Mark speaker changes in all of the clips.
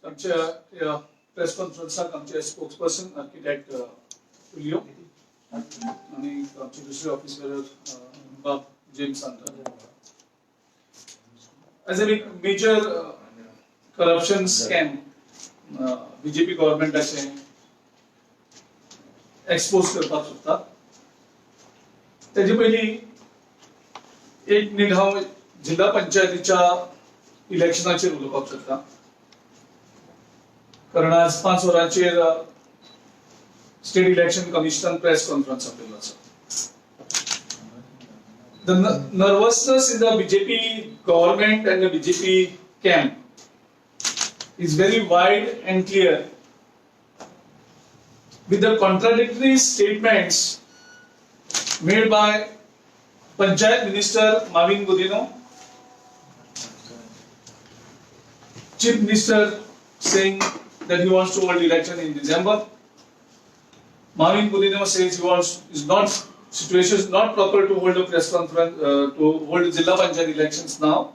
Speaker 1: आमच्या प्रेस कॉन्फरन्साक आमचे spokesperson architect लिओ आणि आमचे दुसरे ऑफिसर बाब जेम्स सांगता. As a major corruption scam BJP गव्हर्नमेंटाचे एक्सपोज करपाक सोदता. तेजे पयली एक मिनिट हांव जिल्हा पंचायतीच्या इलेक्शनाचेर उलोवपाक सोदता. कारण आज 5 वरांचेर स्टेट इलेक्शन कमिशनान प्रेस कॉन्फरन्स आपयलो आसा. The nervousness in the BJP government and the BJP camp is very wide and clear, with the contradictory statements made by Panchayat Minister Marvin Godino, Chief Minister saying that he wants to hold election in December. Marvin Godino says is not. Situation is not proper to hold a press conference to hold Jilla Panchayat elections now,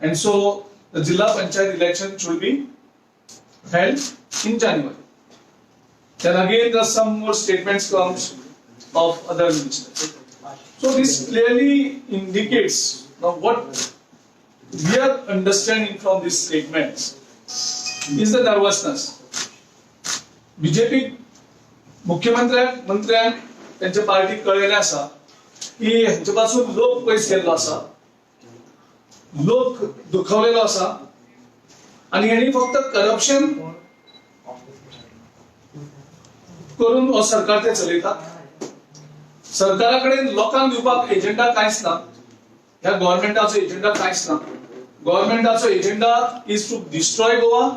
Speaker 1: and so the Jilla Panchayat election should be held in January. Then again, there are some more statements comes of other ministers. So this clearly indicates now what we are understanding from these statements is the nervousness. BJP मुख्यमंत्र्यान त्यांच्या पार्टीक कळयलें आसा की हेंचे पासून लोक पयस गेल्लो आसा, लोक दुखवलेलो आसा आनी हेणी फक्त करप्शन करून हो सरकार ते चलयता. सरकारा कडेन लोकांक दिवपाक एजेंडा कांयच ना. ह्या गव्हर्नमेंटाचो एजेंडा कांयच ना. गव्हर्नमेंटाचो agenda is to destroy Goa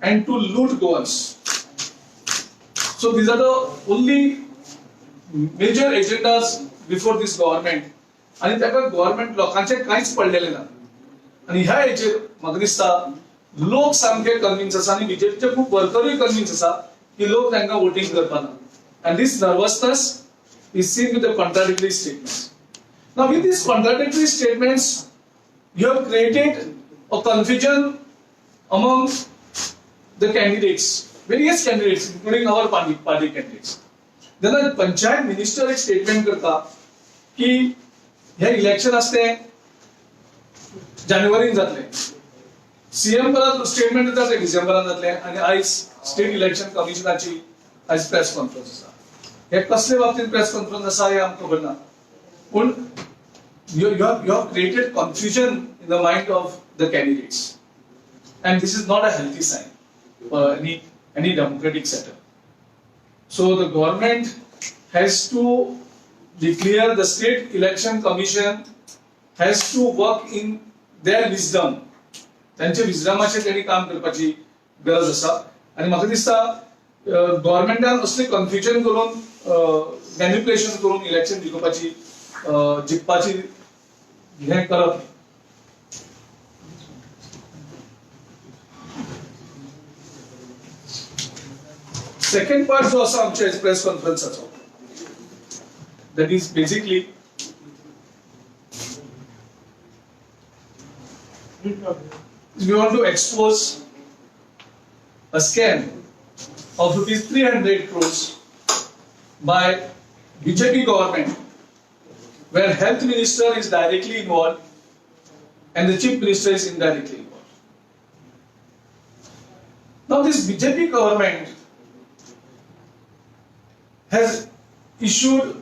Speaker 1: and to loot Goans. So these are the only major agendas before this government. आणि ताका गव्हर्नमेंट लोकांचे कांयच पडलेले ना. आणि ह्या हेचेर म्हाका दिसता लोक सामके कन्विन्स आसा आनी बीजेपीचे खूब वर्करूय कन्विन्स आसा की लोक तांकां voting करपाना. And this nervousness is seen with the contradictory statements. Now with these contradictory statements, you have created a confusion among the candidates, various candidates, including our party candidates. जेन्ना panchayat minister एक statement करता की हे election असते जानेवारीन जातले, CM परत statement दिता ते डिसेंबरान जातले आणि आयज स्टेट इलेक्शन कमिशनाची आयज प्रेस कॉन्फरन्स आसा. हे कसले बाबतीत प्रेस कॉन्फरन्स आसा हे आमकां खबर ना, पूण you have created confusion in the mind of the candidates, and this is not a healthy sign for any democratic setup. So the government has to declare, the state election commission has to work in their wisdom. त्यांचे विजडमाचे त्यांनी काम करपाची गरज आसा. आणि म्हाका दिसता गव्हर्नमेंटान असले कन्फ्युजन करून मॅनिप्युलेशन करून इलेक्शन जिखपाची हे करप. Second part जो आसा आमच्या press कॉन्फरन्साचो, that is basically we want to expose a scam of rupees 300 crores by BJP government, where health minister is directly involved and the chief minister is indirectly involved. Now this BJP government has issued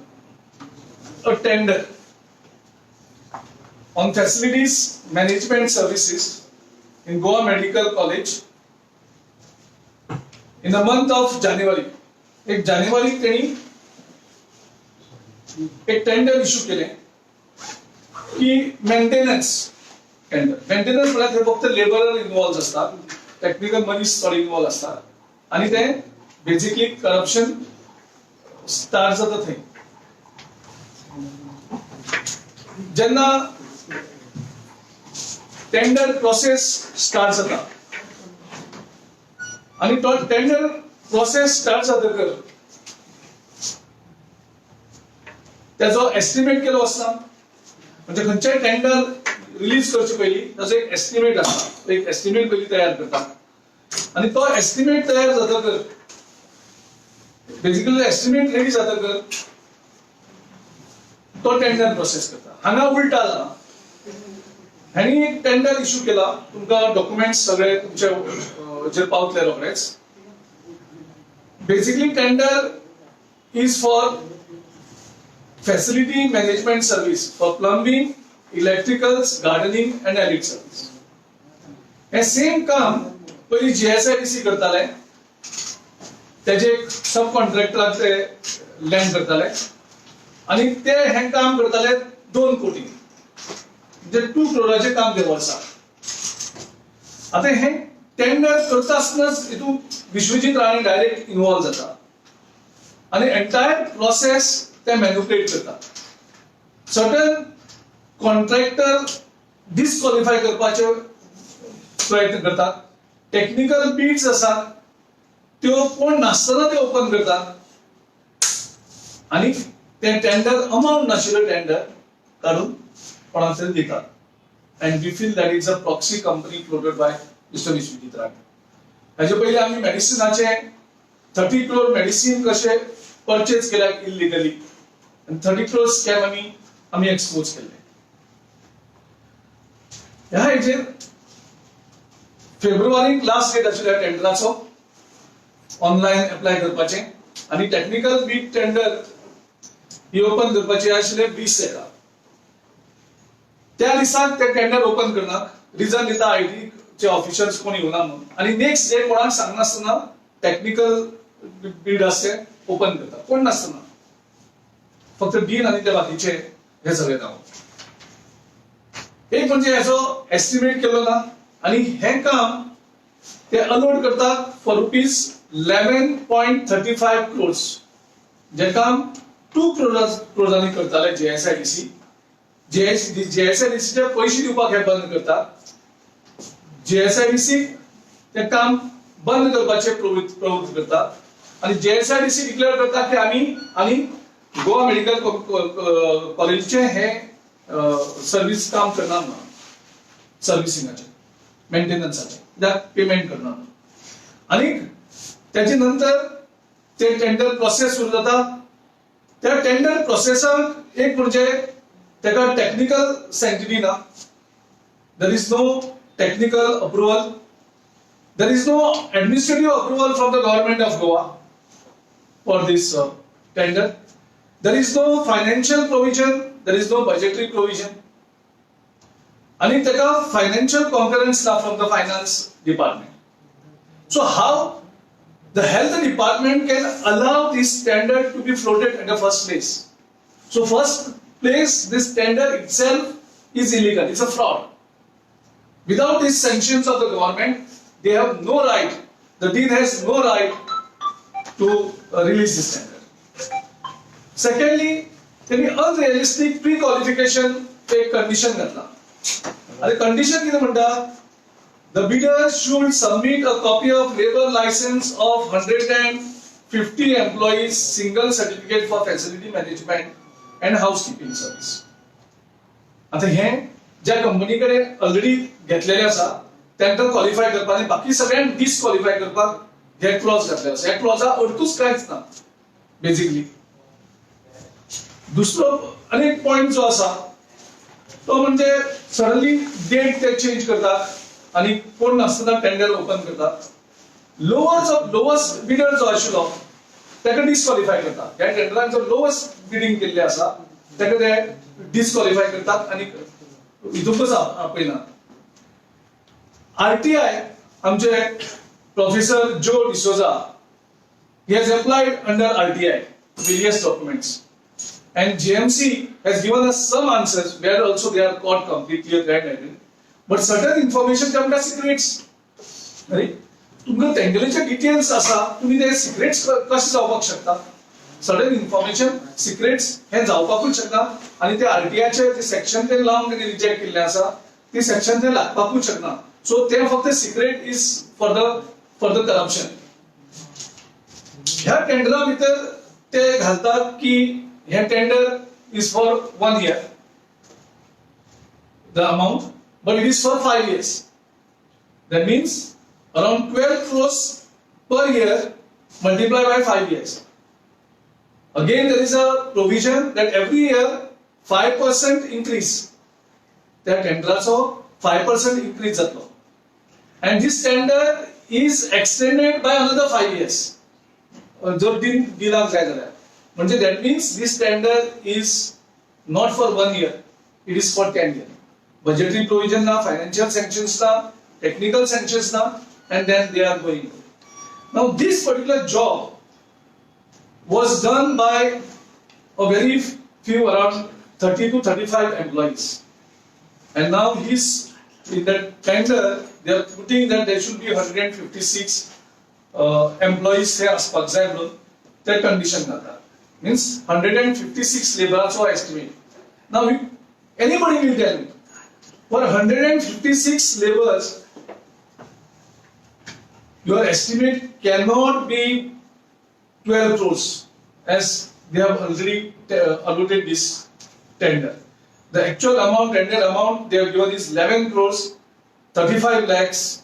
Speaker 1: a tender on facilities management services in Goa Medical College in the month of January. एक जानेवारी त्यांनी एक tender issue केले की maintenance tender. Maintenance म्हळ्यार फक्त labourer involve असतात, technical मनीस थोडे इन्वॉल्व असतात आणि ते बेसिकली करप्शन स्टार्ट जाता थंय. जेन्ना टेंडर प्रोसेस स्टार्ट जाता आणि तो टेंडर प्रोसेस स्टार्ट जातकर त्याचो एस्टिमेट केलो आसता म्हणजे खंयचेय टेंडर रिलीज करचे पयली ताचो एक एस्टिमेट आसता, एक एस्टिमेट पयली तयार करतात आणि तो एस्टिमेट तयार जातकर बेसिकली एस्टिमेट रेडी जातकर तो टेंडर प्रोसेस करता. हांगा उलटा जाता. ह्यांनी एक टेंडर इश्यू केला, तुमकां डॉक्युमेंट्स सगळे तुमचे जे पावतले रोखडेच. Basically tender is for facility management service for plumbing, electricals, gardening and allied service. हे सेम काम पयली GSIDC करताले, त्याचे सब कॉन्ट्रॅक्टराक ते लँड करताले आणि ते हे काम करताले 2 कोटी म्हणजे 2 करोडाचे काम ते वर्सा. आता हे टेंडर करता आसतनाच हितून विश्वजीत राणे डायरेक्ट इन्वॉल्व जाता आणि एंटायर प्रोसेस ते मॅन्युप्युलेट करतात. सर्टन कॉन्ट्रॅक्टर डिस्क्वॉलिफाय करपाचे प्रयत्न करतात. टेक्निकल बिड्स आसात त्यो कोण नासतना ते ओपन करतात आणि ते टेंडर अमाउंट नाशिल्लो टेंडर काढून कोणाक तरी दितात. And we feel that is a proxy company floated by mister Vishwajit Rane. हाचे पयलीं आमी मेडिसिनाचे 30 crore मेडिसिन कशे परचेज केल्यात इल्लिगली आणि 30 crore स्कॅम आम्ही एक्सपोज केले. ह्या हेजेर फेब्रुवारीक लास्ट डेट आशिल्ल्या टेंडराचो ऑनलायन अप्लाय करपाचे आणि टेक्निकल बीड टेंडर ही ओपन करपाची आशिल्ले 20 तारखेर. त्या दिसाक ते टेंडर ओपन करनात. रिजन दिता आयटी चे ऑफिशियल्स कोण येवना म्हणून आणि नेक्स्ट डे कोणाक सांगनासतना टेक्निकल बीड आसते ओपन करतात कोण नासतना. फक्त डीन आणि त्या बाकीचे हे सगळे काम. एक म्हणजे याचो एस्टिमेट केलो ना आणि हे काम ते अलॉट करतात फॉर ₹11.35 crores. जे काम 2 crores करताले JSIDC. JSIDC चे पैसे दिवपाक हे बंद करतात. JSIDC ते काम बंद करपाचे प्रवृत्ती करतात आणि JSIDC डिक्लेअर करतात की आम्ही गोवा मेडिकल कॉलेजचे हे सर्व्हिस काम करणार ना, सर्व्हिसिंगाचे मेंटेनन्सचे त्यात पेमेंट करणार. आणि त्याच्या नंतर ते टेंडर प्रोसेस सुरू जाता. त्या टेंडर प्रोसेसाक एक म्हणजे त्याका टेक्निकल सँक्टिटी ना. There is no technical approval. There is no administrative approval from the government of Goa for this tender. There is no financial provision, there is no budgetary provision. And there is financial concurrence from the finance department. So how the health department can allow this tender to be floated in the first place? So first place, this tender itself is illegal, it's a fraud. Without these sanctions of the government, they have no right, the dean has no right to release this tender. Secondly, त्यांनी unrealistic pre qualification एक condition घातला. आणि condition किती म्हणता, the bidder should submit a copy of labour licence of 150 employees, single certificate for facility management and housekeeping service. आता हे ज्या कंपनीकडे already घेतलेले आसा त्यांना क्वालिफाय करपाक आणि बाकी सगळ्यांना डिस्क्वालिफाय करपाक हे क्लॉज घातलेलो आसा. ह्या क्लॉजा अर्थूच कांयच ना बेसिकली. दुसरो अनेक पॉइंट जो असा तो म्हणजे सडनली डेट ते चेंज करतात आणि कोण नासतना टेंडर ओपन करतात. लोअस्ट बिडर जो आशिल्लो ताका डिस्क्वॉलिफाय करतात. ह्या टेंडरान जो लोअस्ट बिडिंग केल्ले आसा ताका ते डिस्क्वॉलिफाय करतात आणि हितूनच आपयना. RTI आमचे प्रोफेसर जो D'Souza he has applied under RTI various documents. And JMC has given us some answers where also they are caught completely red-handed. But certain information they are secrets. Right? तुमका तेंगेलेचे details आसा तुम्ही ते secrets कशे जावपाक शकता. Sudden information secrets हे जावपाकूच शकता आणि ते RTI चे ते सेक्शन ते लावून त्यांनी रिजेक्ट केल्ले आसा ते सेक्शन ते लागपाकूच शकना. सो ते फक्त secret is for the corruption. ह्या टेंडरा भितर ते घालतात की हे tender is for 1 year the amount, but it is for 5 years. That means around 12 crores per year multiplied by 5 years. Again, there is a provision that every year 5% increase. त्या टेंडराचो 5% increase जातलो. And this tender is extended by another 5 years. जर दिलाक जाय जाल्यार. म्हणजे that means this tender is not for 1 year. It is for 10 years. Budgetary provision na, financial sanctions na, technical sanctions na, and then they are going. Now this particular job was done by a very few, around 30 to 35 employees. And now he's in that tender, they are putting that there should be 156 employees here as per example, that condition nata. Means 156 laborers are estimate. Now anybody will tell me, for 156 laborers, your estimate cannot be 12 crores as they have already allotted this tender. The actual amount, tender amount they have given is 11 crores, 35 lakhs,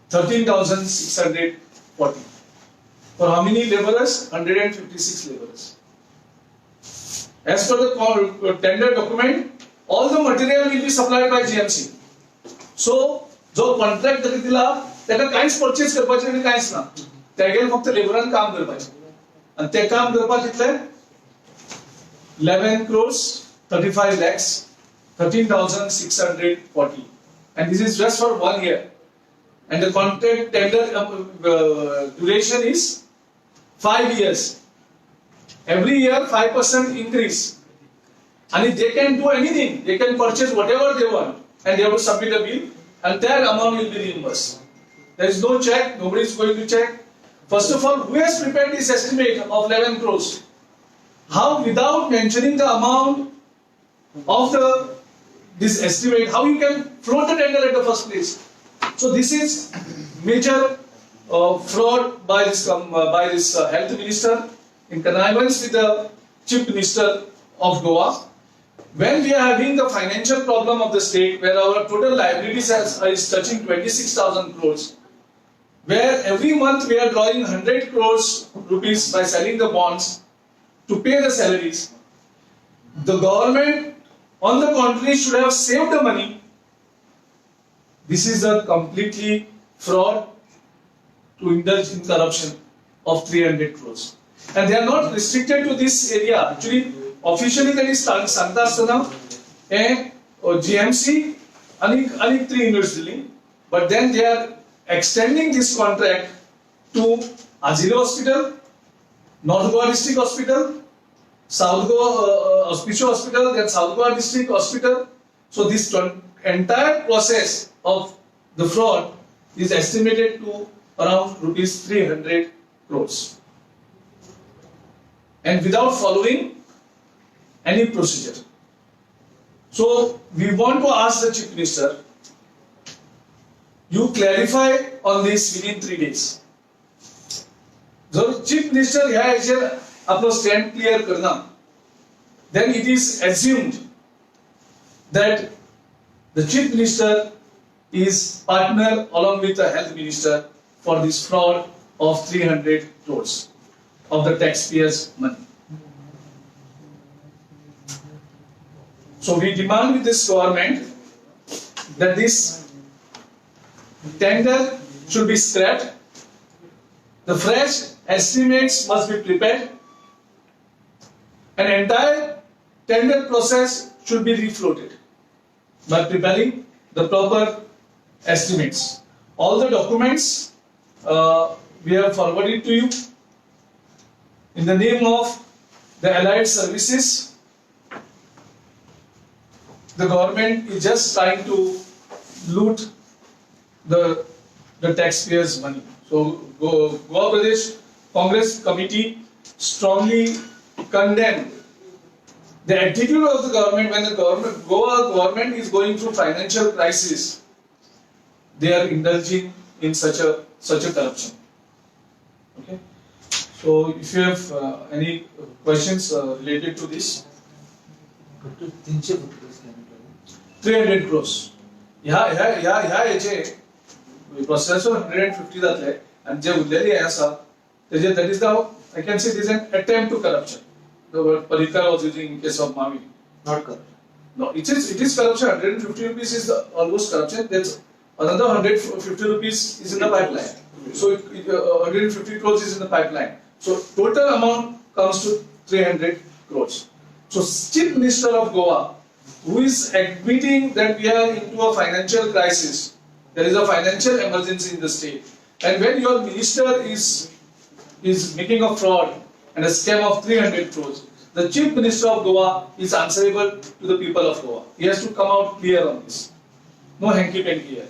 Speaker 1: 13,640. For how many laborers? 156 laborers. As per the tender document, all the material will be supplied by GMC. So, जो contract तरी दिला, त्याला काहीच purchase करपाचे आणि काहीच ना. त्यागेल फक्त लेबरान काम करपाचे. आणि ते काम करपाक कितले? 11 crores, 35 lakhs, 13,640. And this is just for 1 year. And the contract tender duration is 5 years. Every year 5% increase. And they can do anything. They can purchase whatever they want. And they have to submit a bill. And that amount will be reimbursed. There is no check. Nobody is going to check. First of all, who has prepared this estimate of 11 crores? How, without mentioning the amount of this estimate, how you can float the tender at the first place? So this is major fraud by this health minister in connivance with the chief minister of Goa. When we are having the financial problem of the state, where our total liabilities is touching 26,000 crores, where every month we are drawing 100 crores rupees by selling the bonds to pay the salaries, the government, on the contrary, should have saved the money. This is a completely fraud to indulge in corruption of 300 crores. And they are not restricted to this area. Actually, officially that is Santa Astana and GMC and 3 units dealing. But then they are extending this contract to Azile Hospital, North Goa District Hospital, South Goa Hospital Hospital, then South Goa District Hospital. So this entire process of the fraud is estimated to around rupees 300 crores. And without following any procedure. So we want to ask the Chief Minister, you clarify on this within 3 days. So Chief Minister ह्या हेचेर आपलो stand clear करना, then it is assumed that the Chief Minister is partner along with the Health Minister for this fraud of 300 crores of the taxpayers' money. So we demand with this government that this tender should be scrapped, the fresh estimates must be prepared, an entire tender process should be refloated by preparing the proper estimates. All the documents we have forwarded to you in the name of the allied services. The government is just trying to loot the taxpayers' money. So Goa Pradesh Congress Committee strongly condemned the attitude of the government when the Goa government is going through financial crisis. They are indulging in such a corruption. Okay. So if you have any questions related to this. 300 crores. ह्या processor 150 जातले आणि जे उरलेली आसा तेजे that is the I can say it is an attempt to corruption. The word Parikar was using in case of Mavi.
Speaker 2: Not correct.
Speaker 1: No, it is corruption. 150 rupees is almost corruption. There's another 150 rupees is in the pipeline. So 150 crores is in the pipeline. So total amount comes to 300 crores. So Chief Minister of Goa, who is admitting that we are into a financial crisis, there is a financial emergency in the state, and when your minister is making a fraud and a scam of 300 crores, the Chief Minister of Goa is answerable to the people of Goa. He has to come out clear on this. No hanky-panky here.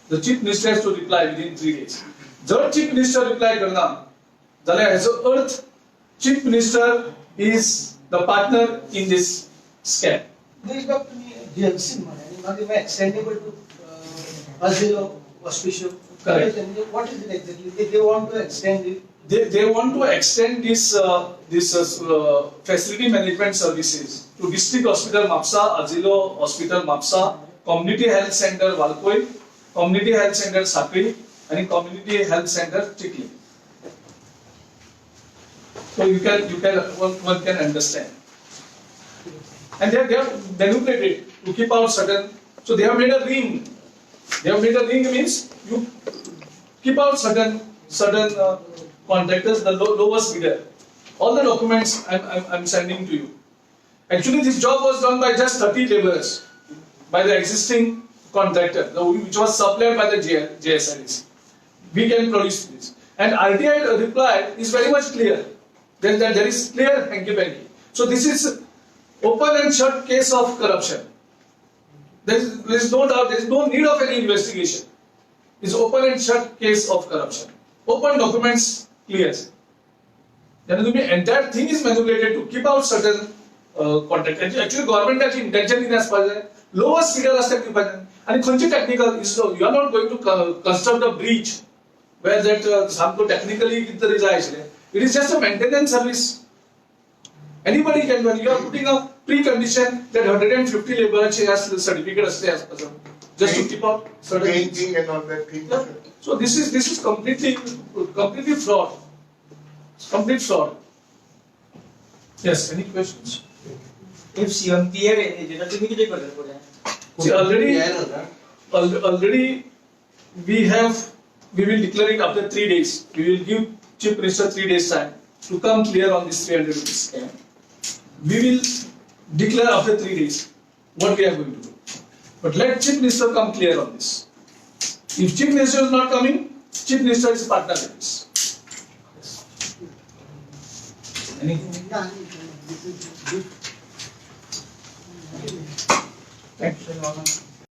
Speaker 1: The Chief Minister has to reply within 3 days. जर Chief Minister reply करना, जाल्यार हेजो अर्थ Chief Minister is the partner in this scam.
Speaker 2: This is not GLC money, and not even extendable to Azilo Hospital.
Speaker 1: Correct.
Speaker 2: What is it exactly? They want to extend it.
Speaker 1: They want to extend this facility management services to District Hospital Mapsa, Azilo Hospital Mapsa, Community Health Center Valkoi, Community Health Center Sakri, and Community Health Center Chikli. So one can understand. And they have manipulated to keep out certain. So they have made a ring. They have made a ring means you keep out certain contractors, the lowest bidder. All the documents I'm sending to you. Actually, this job was done by just 30 laborers by the existing contractor, which was supplied by the JSRs. We can produce this. And RTI reply is very much clear. There is clear hanky-panky. So this is open and shut case of corruption. There is no doubt, there is no need of any investigation. It's open and shut case of corruption. Open documents clear. Then the entire thing is manipulated to keep out certain contract. Actually, government has intention in as far as lowest bidder aspect. And it's technical. You are not going to construct a bridge where that technically it is just a maintenance service. Anybody can, when you are putting a precondition that 150 laborers has the certificate just to keep out certain
Speaker 3: painting and all that thing.
Speaker 1: Yeah. So this is completely fraud. Complete fraud. Yes. Any questions?
Speaker 4: If CMPA
Speaker 1: See, already we will declare it after 3 days. We will give Chief Minister 3 days time to come clear on this 300 rupees scam. We will declare after 3 days what we are going to do. But let Chief Minister come clear on this. If Chief Minister is not coming, Chief Minister is partner in this. Anything? Thank you.